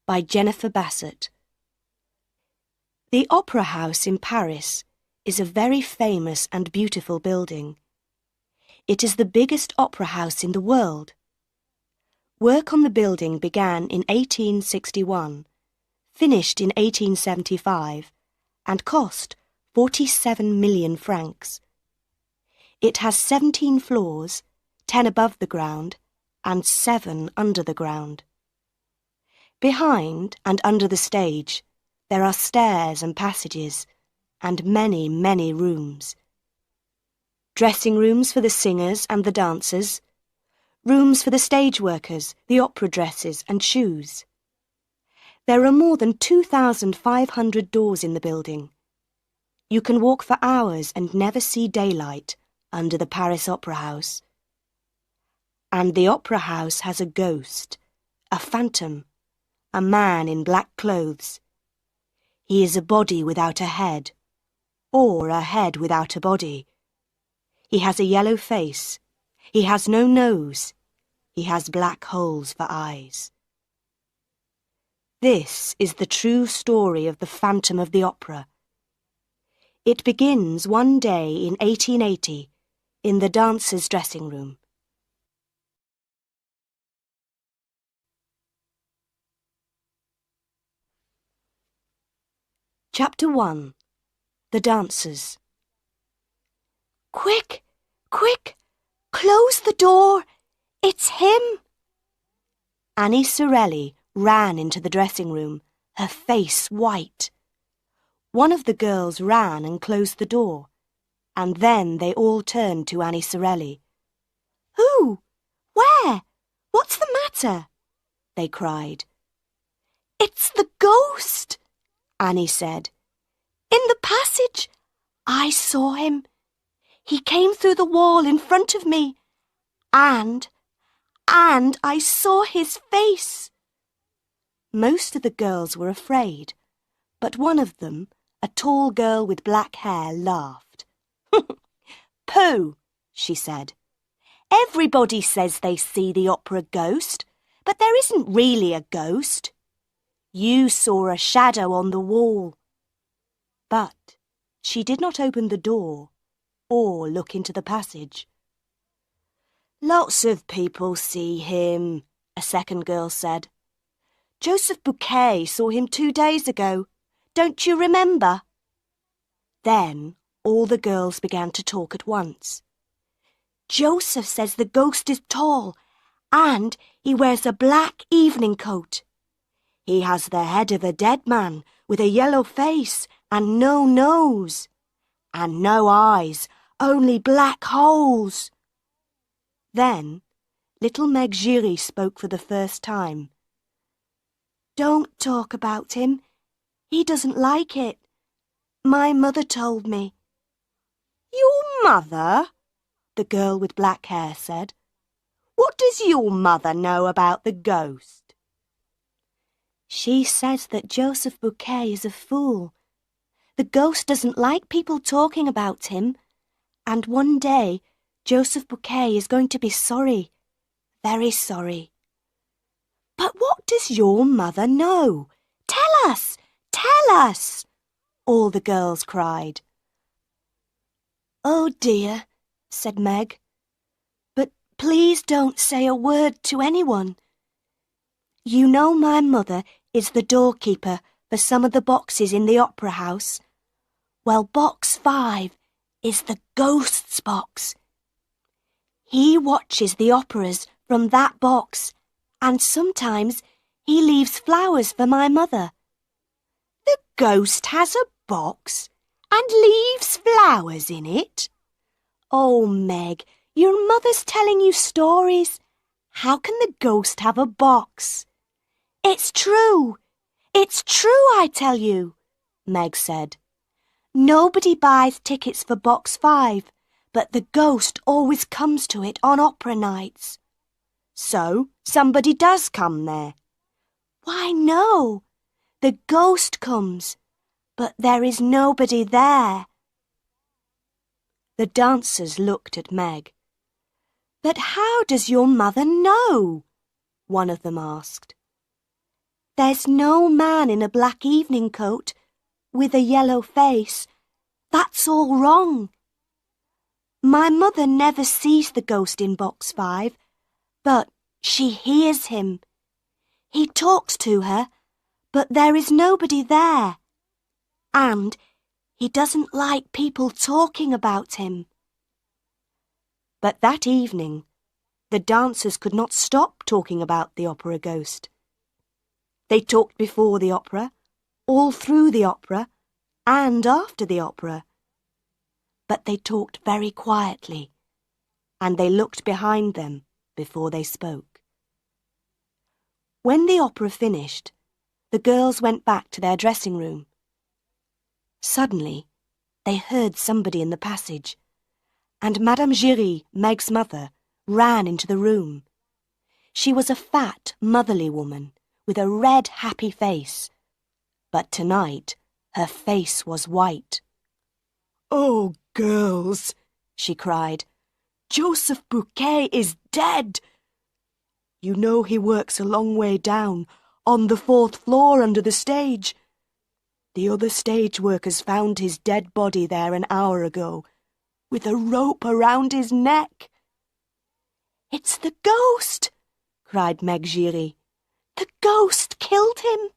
by Jennifer Bassett. The Opera House in Paris is a very famous and beautiful building. It is the biggest opera house in the world. Work on the building began in 1861, finished in 1875, and cost 47 million francs. It has 17 floors, 10 above the ground, and 7 under the ground. Behind and under the stage, there are stairs and passages, and many, many rooms. Dressing rooms for the singers and the dancers, rooms for the stage workers, the opera dresses and shoes. There are more than 2,500 doors in the building. You can walk for hours and never see daylight under the Paris Opera House. And the Opera House has a ghost, a phantom, a man in black clothes. He is a body without a head, or a head without a body. He has a yellow face. He has no nose. He has black holes for eyes. This is the true story of the Phantom of the Opera. It begins one day in 1880 in the dancers' dressing room. Chapter 1. The Dancers. Quick, quick, close the door. It's him. Annie Sorelli ran into the dressing room, her face white. One of the girls ran and closed the door, and then they all turned to Annie Sorelli. Who? Where? What's the matter? They cried. It's the ghost, Annie said. In the passage. I saw him. He came through the wall in front of me. And I saw his face. Most of the girls were afraid, but one of them, a tall girl with black hair, laughed. Pooh, she said. Everybody says they see the opera ghost, but there isn't really a ghost. You saw a shadow on the wall. But she did not open the door or look into the passage. Lots of people see him, a second girl said. Joseph Bouquet saw him 2 days ago. Don't you remember? Then all the girls began to talk at once. Joseph says the ghost is tall and he wears a black evening coat. He has the head of a dead man with a yellow face and no nose. And no eyes, only black holes. Then little Meg Giry spoke for the first time. Don't talk about him. He doesn't like it. My mother told me. Your mother? The girl with black hair said. What does your mother know about the ghost? She says that Joseph Bouquet is a fool. The ghost doesn't like people talking about him, and one day Joseph Bouquet is going to be sorry, very sorry. But what does your mother know? Tell us! Tell us! All the girls cried. Oh dear, said Meg. But please don't say a word to anyone. You know my mother is the doorkeeper for some of the boxes in the opera house. Well, box 5 is the ghost's box. He watches the operas from that box, and sometimes he leaves flowers for my mother. The ghost has a box and leaves flowers in it? Oh, Meg, your mother's telling you stories. How can the ghost have a box? It's true. It's true, I tell you, Meg said. Nobody buys tickets for box 5, but the ghost always comes to it on opera nights. So somebody does come there. Why, no. The ghost comes, but there is nobody there. The dancers looked at Meg. But how does your mother know? One of them asked. There's no man in a black evening coat with a yellow face. That's all wrong. My mother never sees the ghost in box 5, but she hears him. He talks to her, but there is nobody there. And he doesn't like people talking about him. But that evening, the dancers could not stop talking about the opera ghost. They talked before the opera, all through the opera, and after the opera. But they talked very quietly, and they looked behind them before they spoke. When the opera finished, the girls went back to their dressing room. Suddenly, they heard somebody in the passage, and Madame Giry, Meg's mother, ran into the room. She was a fat, motherly woman with a red, happy face. But tonight, her face was white. "Oh, girls," she cried, "Joseph Bouquet is dead. You know he works a long way down, on the 4th floor under the stage. The other stage workers found his dead body there an hour ago, with a rope around his neck." "It's the ghost!" cried Meg Giry. "The ghost killed him!"